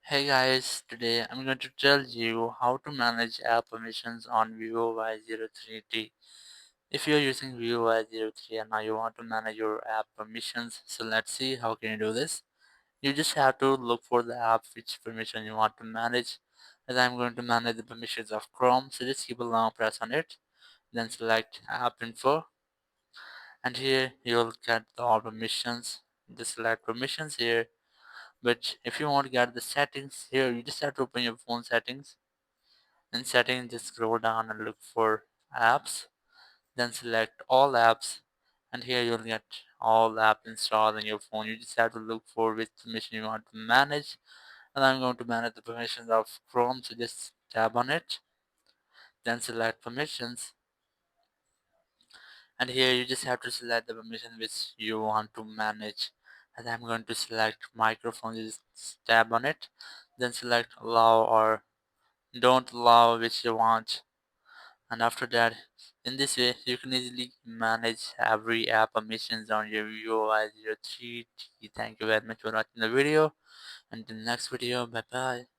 Hey guys, today I'm going to tell you how to manage app permissions on Vivo Y03t. If you're using Vivo Y03 and now you want to manage your app permissions, so let's see how can you do this. You just have to look for the app which permission you want to manage. As I'm going to manage the permissions of Chrome, so just keep a long press on it, then select app info, and here you'll get all permissions. Just select permissions here. But if you want to get the settings here, you just have to open your phone settings. In settings, just scroll down and look for apps. Then select all apps, and here you'll get all apps installed in your phone. You just have to look for which permission you want to manage. And I'm going to manage the permissions of Chrome, so just tap on it. Then select permissions, and here you just have to select the permission which you want to manage. And I'm going to select microphone. Just tap on it. Then select allow or don't allow which you want, and after that, in this way you can easily manage every app permissions on your Vivo Y03t. Thank you very much for watching the video. Until next video, bye bye.